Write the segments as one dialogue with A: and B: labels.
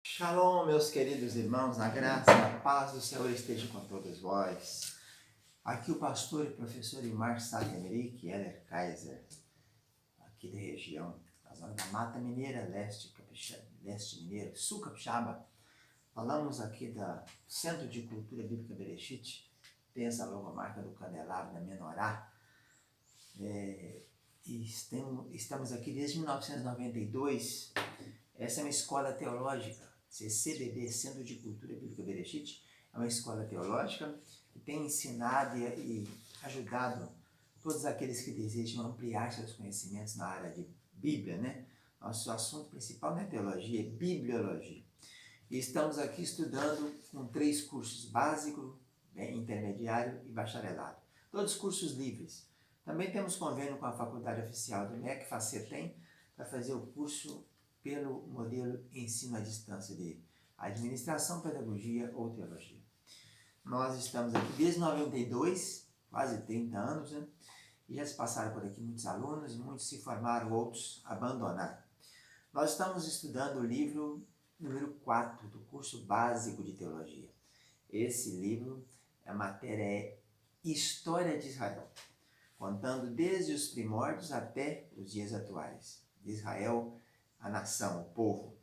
A: Shalom, meus queridos irmãos, na graça e na paz do Senhor esteja com todos vós. Aqui o pastor e professor Imar Sagemeric Heller Kaiser, aqui da região, da zona da Mata Mineira, leste mineiro, sul capixaba. Falamos aqui do Centro de Cultura Bíblica Bereshit, tem essa logomarca do candelabro da Menorá. E estamos aqui desde 1992. Essa é uma escola teológica, CCBB, Centro de Cultura Bíblica Bereshit, é uma escola teológica que tem ensinado e ajudado todos aqueles que desejam ampliar seus conhecimentos na área de Bíblia, né? Nosso assunto principal não é teologia, é bibliologia. E estamos aqui estudando com 3 cursos, básico, intermediário e bacharelado. Todos cursos livres. Também temos convênio com a Faculdade Oficial do MEC, FACETEM, para fazer o curso pelo modelo ensino à distância de administração, pedagogia ou teologia. Nós estamos aqui desde 92, quase 30 anos, né? E já se passaram por aqui muitos alunos, muitos se formaram, outros abandonaram. Nós estamos estudando o livro número 4 do curso básico de teologia. Esse livro, a matéria é História de Israel, contando desde os primórdios até os dias atuais. De Israel, a nação, o povo.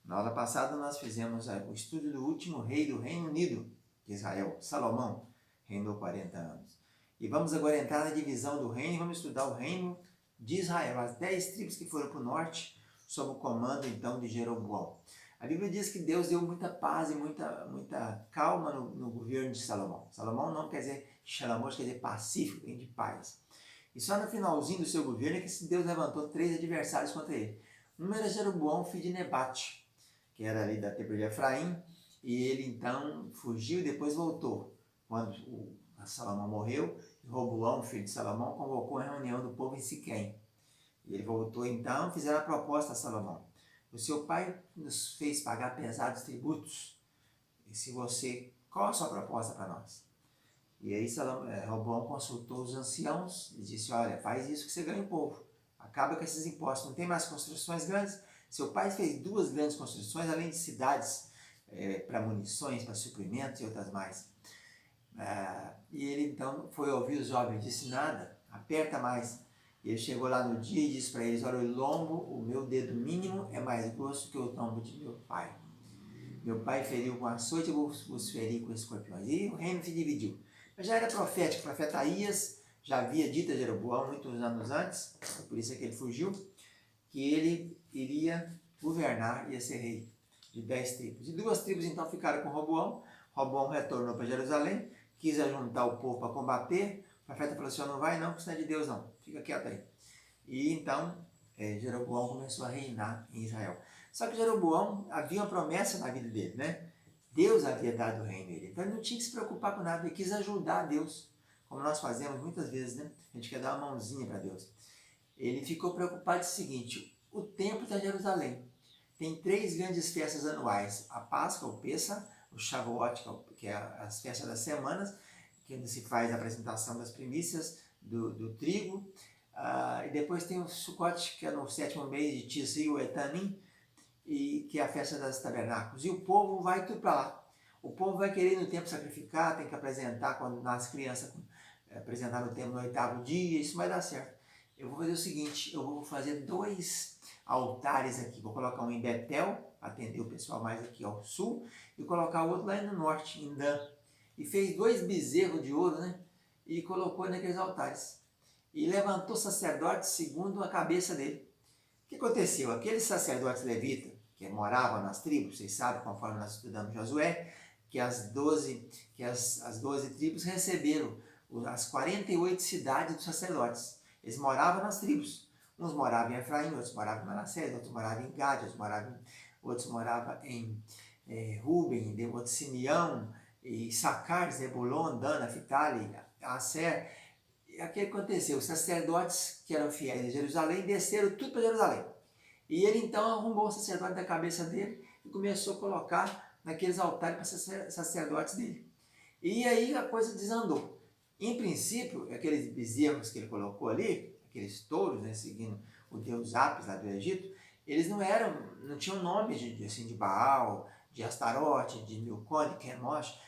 A: Na aula passada nós fizemos o estudo do último rei do Reino Unido de Israel, Salomão, reinou 40 anos. E vamos agora entrar na divisão do reino e vamos estudar o reino de Israel, as 10 tribos que foram para o norte, sob o comando então de Jeroboão. A Bíblia diz que Deus deu muita paz e muita calma no governo de Salomão. Salomão não quer dizer Shalom, quer dizer pacífico, vem de paz. E só no finalzinho do seu governo é que Deus levantou 3 adversários contra ele. Um era Jeroboão, filho de Nebate, que era ali da tribo de Efraim, e ele então fugiu e depois voltou. Quando Salomão morreu, Roboão, filho de Salomão, convocou a reunião do povo em Siquém. E ele voltou então, fizeram a proposta a Salomão. O seu pai nos fez pagar pesados tributos. Qual a sua proposta para nós? E aí Roboão consultou os anciãos e disse, olha, faz isso que você ganha o povo. Acaba com esses impostos, não tem mais construções grandes. Seu pai fez 2 grandes construções, além de cidades para munições, para suprimentos e outras mais. E ele então foi ouvir os jovens, disse nada, aperta mais. E ele chegou lá no dia e disse para eles, olha, o meu dedo mínimo é mais grosso que o tombo de meu pai. Meu pai feriu com açoite, eu vos feri com escorpiões. E o reino se dividiu. Mas já era profético, o profeta Aías já havia dito a Jeroboão muitos anos antes, por isso é que ele fugiu, que ele iria governar, ia ser rei de 10 tribos. E 2 tribos então ficaram com Roboão. Roboão retornou para Jerusalém, quis ajuntar o povo para combater. O profeta falou assim, não vai não, porque isso não é de Deus não, fica quieto aí. E então Jeroboão começou a reinar em Israel. Só que Jeroboão havia uma promessa na vida dele, né? Deus havia dado o reino a ele, então ele não tinha que se preocupar com nada, ele quis ajudar Deus, como nós fazemos muitas vezes, né? A gente quer dar uma mãozinha para Deus. Ele ficou preocupado com o seguinte, o templo está em Jerusalém, tem 3 grandes festas anuais, a Páscoa, o Pêssar, o Shavuot, que é as festas das semanas, que se faz a apresentação das primícias do trigo, e depois tem o Sukkot, que é no 7º mês de Tisri, o Etanim, e que é a festa das tabernáculos, e o povo vai tudo para lá. O povo vai querer no templo sacrificar, tem que apresentar, quando nasce criança, apresentar no templo no 8º dia, isso vai dar certo. Eu vou fazer o seguinte, eu vou fazer 2 altares aqui, vou colocar um em Betel, atender o pessoal mais aqui ao sul, e colocar o outro lá no norte, em Dan. E fez 2 bezerros de ouro, né? E colocou naqueles altares. E levantou sacerdotes segundo a cabeça dele. O que aconteceu? Aqueles sacerdotes levitas, que moravam nas tribos, vocês sabem, conforme nós estudamos Josué, que as 12 tribos receberam as 48 cidades dos sacerdotes. Eles moravam nas tribos. Uns moravam em Efraim, outros moravam em Manassés, outros moravam em Gade, outros moravam em Ruben, outros Simeão, Issacar, Zebulon, Dan, Naphtali, Aser. E o que aconteceu? Os sacerdotes que eram fiéis a Jerusalém desceram tudo para Jerusalém. E ele então arrumou o sacerdote da cabeça dele e começou a colocar naqueles altares para sacerdotes dele. E aí a coisa desandou. Em princípio, aqueles bezerros que ele colocou ali, aqueles touros, né, seguindo o deus Apis lá do Egito, eles não tinham nome de Baal, de Astarote, de Milcom, de Quemosh.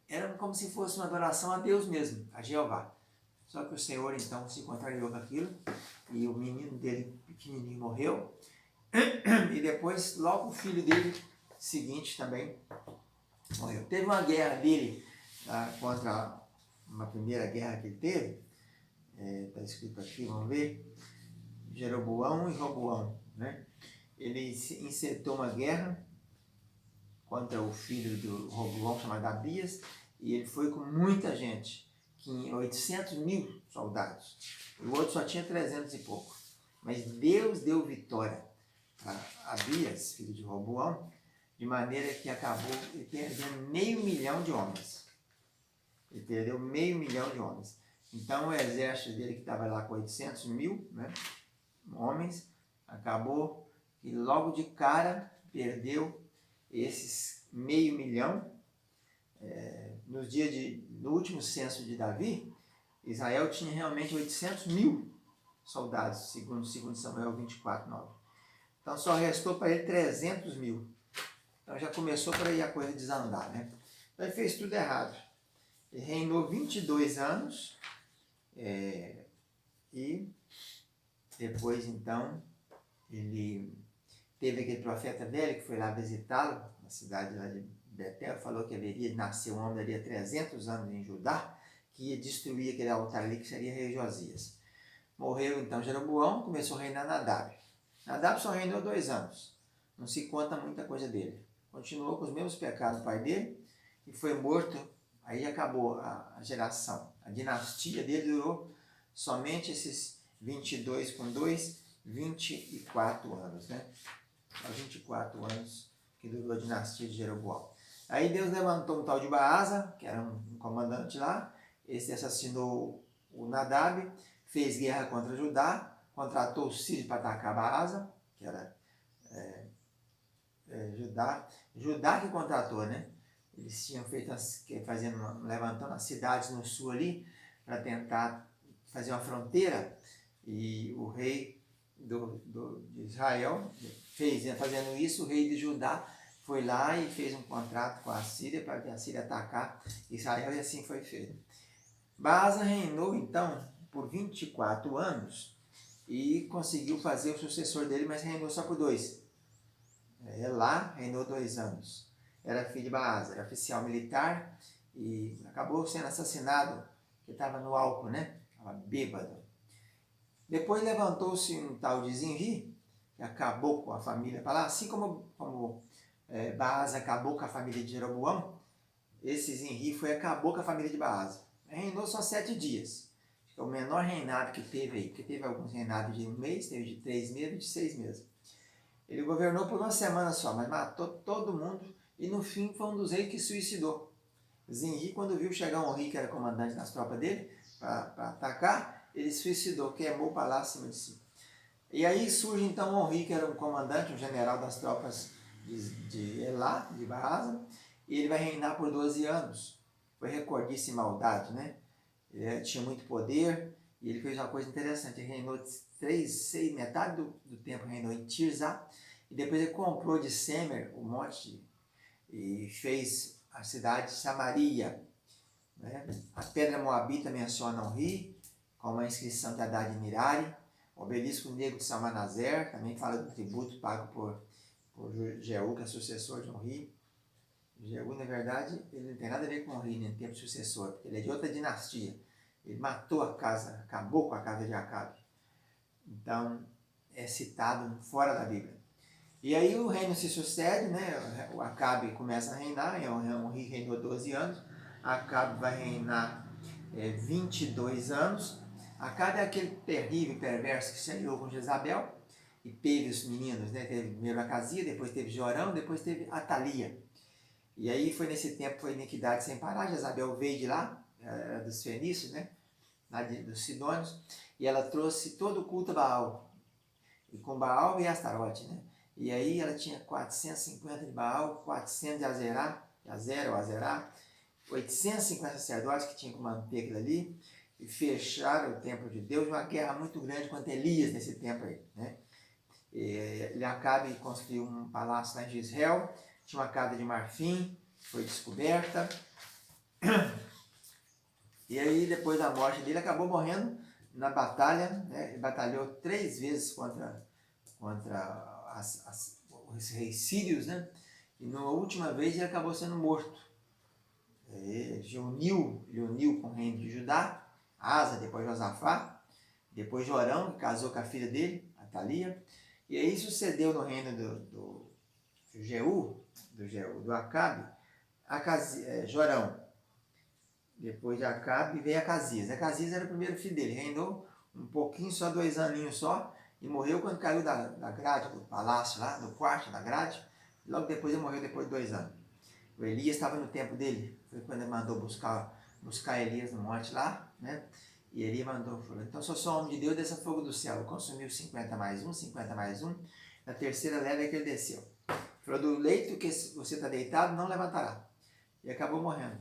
A: Era como se fosse uma adoração a Deus mesmo, a Jeová. Só que o Senhor então se contrariou com aquilo e o menino dele, pequenininho, morreu. E depois, logo o filho dele, seguinte, também morreu. Teve uma guerra dele contra uma primeira guerra que ele teve. Está escrito aqui, vamos ver. Jeroboão e Roboão, né? Ele insertou uma guerra contra o filho do Roboão, chamado Abias, e ele foi com muita gente, 800 mil soldados. O outro só tinha 300 e pouco. Mas Deus deu vitória a Abias, filho de Roboão, de maneira que acabou ele perdendo 500 mil de homens. Ele perdeu 500 mil de homens. Então o exército dele, que estava lá com 800 mil, né, homens, acabou e logo de cara perdeu esses 500 mil. No último censo de Davi, Israel tinha realmente 800 mil soldados, segundo Samuel 24:9. Então só restou para ele 300 mil. Então já começou por aí a coisa desandar, né? Então ele fez tudo errado. Ele reinou 22 anos e depois então ele teve aquele profeta velho que foi lá visitá-lo na cidade lá de Betel, falou que haveria nascer um homem dali há 300 anos em Judá, que ia destruir aquele altar ali que seria rei Josias. Morreu então Jeroboão, começou a reinar Nadab. Nadab só reinou 2 anos, não se conta muita coisa dele. Continuou com os mesmos pecados do pai dele e foi morto, aí acabou a geração. A dinastia dele durou somente esses 22 com 2, 24 anos, né? 24 anos que durou a dinastia de Jeroboão. Aí Deus levantou um tal de Baasa, que era um comandante lá, esse assassinou o Nadab, fez guerra contra Judá, contratou os sírios para atacar Baasa, que era Judá que contratou, né? Eles tinham feito, levantando as cidades no sul ali, para tentar fazer uma fronteira, e o rei de Israel fazendo isso, o rei de Judá foi lá e fez um contrato com a Síria para que a Síria atacar Israel, e assim foi feito. Baasa reinou então por 24 anos e conseguiu fazer o sucessor dele, mas reinou só por 2. Elá reinou 2 anos. Era filho de Baasa, era oficial militar e acabou sendo assassinado, porque estava no álcool, né? Estava bêbado. Depois levantou-se um tal de Zinri, que acabou com a família para lá, assim como Baasa acabou com a família de Jeroboão, esse Zinri acabou com a família de Baasa. Reinou só 7 dias. É o menor reinado que teve aí, porque teve alguns reinados de 1 mês, teve de 3 meses e de 6 meses. Ele governou por 1 semana só, mas matou todo mundo e no fim foi um dos reis que se suicidou. Zinri, quando viu chegar um rei que era comandante das tropas dele para atacar, ele se suicidou, queimou o palácio acima de si. E aí surge então Onri, que era um comandante, um general das tropas de Elá, de Baasa, e ele vai reinar por 12 anos. Foi recordista em maldade, né? Ele tinha muito poder e ele fez uma coisa interessante. Ele reinou metade do tempo reinou em Tirzá, e depois ele comprou de Semer o monte e fez a cidade de Samaria. Né? A pedra moabita menciona Onri, com uma inscrição de Haddad Mirari. O obelisco negro de Salmanazer também fala do tributo pago por Jeú, que é sucessor de Onri. Jeú, na verdade, ele não tem nada a ver com Onri, nem tempo sucessor, porque ele é de outra dinastia. Ele matou a casa, acabou com a casa de Acabe. Então, é citado fora da Bíblia. E aí o reino se sucede, né? O Acabe começa a reinar, Onri reinou 12 anos, Acabe vai reinar 22 anos. Acabe é aquele terrível perverso que se aliou com Jezabel e teve os meninos, né? Teve primeiro Acazia, depois teve Jorão, depois teve Atalia. E aí foi nesse tempo, foi iniquidade sem parar. Jezabel veio de lá, dos fenícios, né? Lá dos sidônios, e ela trouxe todo o culto a Baal. E com Baal e Astarote, né? E aí ela tinha 450 de Baal, 400 de Azerá, ou Azerá, 850 sacerdotes que tinham que manter aquilo ali, e fecharam o templo de Deus, uma guerra muito grande contra Elias nesse tempo aí, né? Ele Acabe construiu um palácio lá em Jezreel, tinha uma casa de marfim, foi descoberta. E aí, depois da morte dele, acabou morrendo na batalha, né? Ele batalhou 3 vezes contra os reis sírios, né? E na última vez ele acabou sendo morto. Ele uniu com o reino de Judá, Asa, depois Josafá, depois Jorão, que casou com a filha dele, Atalia. E aí sucedeu no reino do Acabe, Jorão. Depois de Acabe veio Acasias. Acasias era o primeiro filho dele, reinou um pouquinho, só 2 aninhos só, e morreu quando caiu da grade do palácio lá, do quarto da grade. Logo depois ele morreu depois de 2 anos. O Elias estava no tempo dele, foi quando ele mandou buscar Elias no monte lá, né? E ele falou, então sou só homem de Deus, desça fogo do céu. Consumiu 50 mais 1, 50 mais 1. Na terceira leva é que ele desceu. Falou, do leito que você está deitado, não levantará. E acabou morrendo.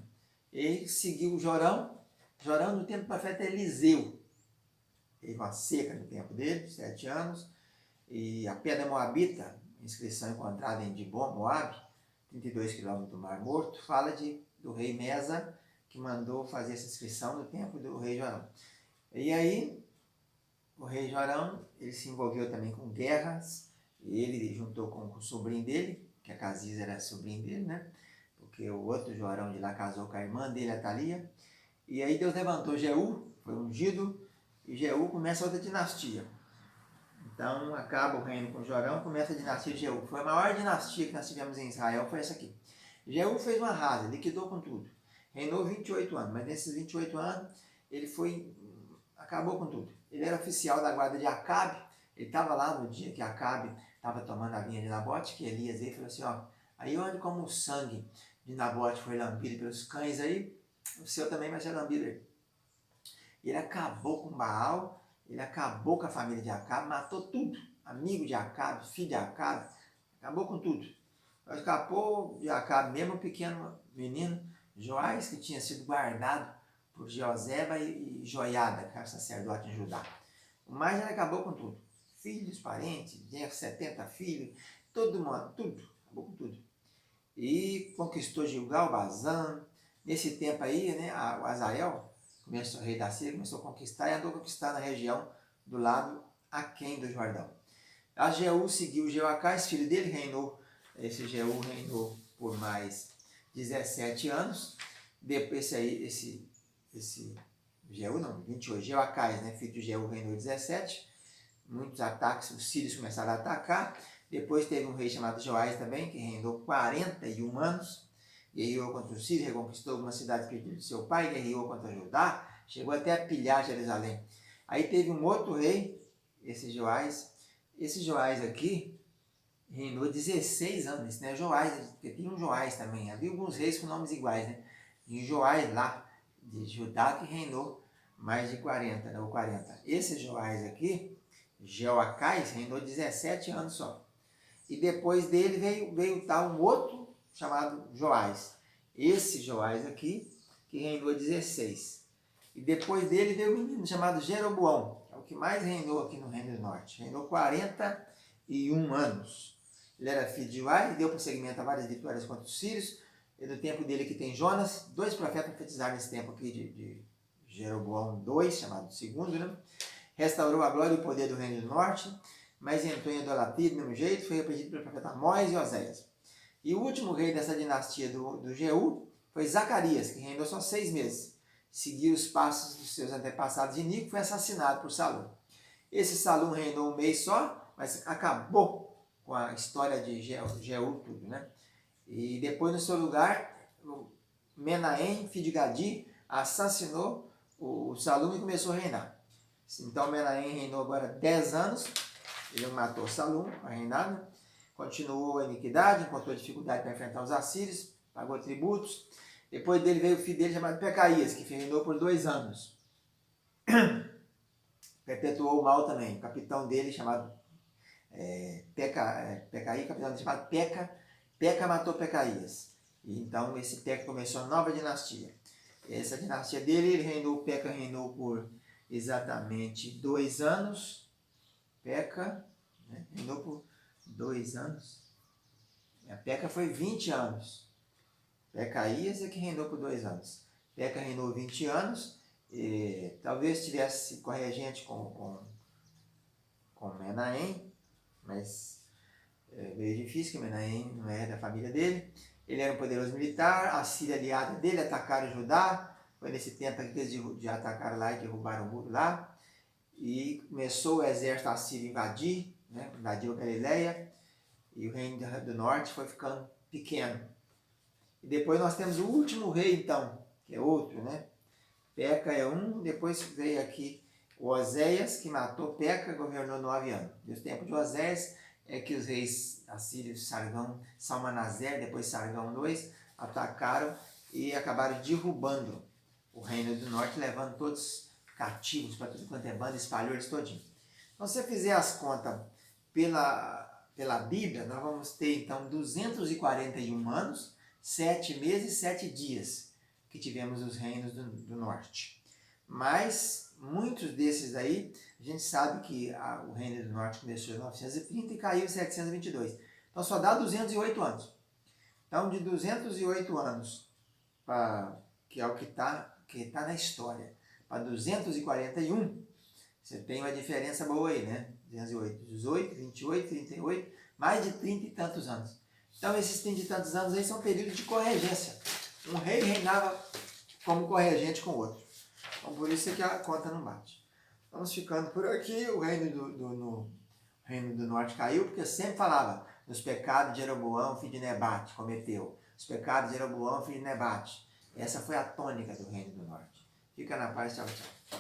A: E seguiu Jorão. Jorão no tempo do profeta Eliseu. Teve uma seca no tempo dele, 7 anos. E a pedra moabita, inscrição encontrada em Dibon, Moab, 32 quilômetros do Mar Morto, fala do rei Mesa, que mandou fazer essa inscrição no tempo do rei Jorão. E aí, o rei Jorão, ele se envolveu também com guerras, e ele juntou com o sobrinho dele, que Acasias era sobrinho dele, né? Porque o outro Jorão de lá casou com a irmã dele, Atalia. E aí Deus levantou Jeú, foi ungido, e Jeú começa outra dinastia. Então acaba o reino com Jorão, começa a dinastia de Jeú. Foi a maior dinastia que nós tivemos em Israel, foi essa aqui. Jeú fez uma arrasa, liquidou com tudo. Reinou 28 anos, mas nesses 28 anos ele acabou com tudo. Ele era oficial da guarda de Acabe, ele estava lá no dia que Acabe estava tomando a vinha de Nabote, que Elias veio e falou assim, ó, aí onde como o sangue de Nabote foi lambido pelos cães aí, o seu também vai ser lambido aí. E ele acabou com Baal, ele acabou com a família de Acabe, matou tudo. Amigo de Acabe, filho de Acabe, acabou com tudo. Escapou de Acabe mesmo um pequeno menino, Joás, que tinha sido guardado por Jeozeba e Joiada, que era sacerdote em Judá. Mas ele acabou com tudo. Filhos, parentes, 70 filhos, todo mundo, tudo, acabou com tudo. E conquistou Gilgal, Bazã. Nesse tempo aí, né, o Azael, o rei da Síria, começou a conquistar e andou conquistando a região do lado aquém do Jordão. A Jeú seguiu Jeoacás, filho dele, esse Jeú reinou por mais 17 anos. Depois esse Jeú, não, 28, Jeoacás, né, filho de Jeú, reinou 17. Muitos ataques, os sírios começaram a atacar. Depois teve um rei chamado Joás também, que reinou 41 anos. Guerreou contra os sírios, reconquistou algumas cidades perdidas de seu pai, guerreou contra Judá, chegou até a pilhar Jerusalém. Aí teve um outro rei, esse Joás. Esse Joás aqui reinou 16 anos. Esse não é Joás, porque tem um Joás também. Havia alguns reis com nomes iguais, né? E Joás lá, de Judá, que reinou mais de 40, né? Ou 40. Esse Joás aqui, Jeoacás, reinou 17 anos só. E depois dele veio um outro chamado Joás. Esse Joás aqui, que reinou 16. E depois dele veio um menino chamado Jeroboão, que é o que mais reinou aqui no Reino do Norte. Reinou 41 anos. Ele era filho de Joás e deu prosseguimento a várias vitórias contra os sírios. E no tempo dele que tem Jonas, 2 profetas profetizaram nesse tempo aqui de Jeroboão II, chamado segundo, né? Restaurou a glória e o poder do Reino do Norte, mas entrou em idolatria do mesmo jeito, foi repreendido pelo profeta Amós e Oséias. E o último rei dessa dinastia do Jeú foi Zacarias, que reinou só 6 meses. Seguiu os passos dos seus antepassados de Nico, foi assassinado por Salum. Esse Salum reinou 1 mês só, mas acabou com a história de Jeú tudo, né? E depois, no seu lugar, Menahem, filho de Gadi, assassinou o Salum e começou a reinar. Então Menahem reinou agora 10 anos, ele matou Salum, a reinar, né? Continuou a iniquidade, encontrou dificuldade para enfrentar os assírios, pagou tributos. Depois dele veio o filho dele chamado Pecaías, que reinou por 2 anos. Perpetuou o mal também. O capitão dele chamado Pecaí, capitão dele chamado Peca matou Pecaías. E então esse Peca começou a nova dinastia. Essa dinastia dele, Peca reinou por exatamente 2 anos. Peca, né? Reinou por 2 anos. A Peca foi 20 anos. Pecaías é que reinou por 2 anos. Peca reinou 20 anos. E talvez tivesse corregente com Menahem, mas é meio difícil, que Menahem não é da família dele. Ele era um poderoso militar, a Síria aliada dele, atacaram Judá. Foi nesse tempo que eles atacaram lá e derrubaram o muro lá. E começou o exército assírio a invadir, né? Invadiu a Galileia. E o reino do norte foi ficando pequeno. E depois nós temos o último rei, então, que é outro, né? Peca é um, depois veio aqui o Oséias, que matou Peca, governou 9 anos. No tempo de Oséias é que os reis assírios, Sargão, Salmanaser, depois Sargão II, atacaram e acabaram derrubando o reino do norte, levando todos cativos para tudo quanto é banda, espalhou eles todinho. Então, se você fizer as contas pela Bíblia, nós vamos ter, então, 241 anos, 7 meses e 7 dias que tivemos os reinos do norte. Mas muitos desses aí, a gente sabe que o reino do norte começou em 930 e caiu em 722. Então só dá 208 anos. Então de 208 anos, que é o que tá na história, para 241, você tem uma diferença boa aí, né? 208, 18, 28, 38, mais de 30 e tantos anos. Então esses 30 e tantos anos aí são períodos de corregência. Um rei reinava como corregente com o outro. Então por isso é que a conta não bate. Vamos ficando por aqui. O reino do norte caiu, porque eu sempre falava dos pecados de Jeroboão, filho de Nebate, cometeu. Os pecados de Jeroboão, filho de Nebate. Essa foi a tônica do reino do norte. Fica na paz, tchau, tchau.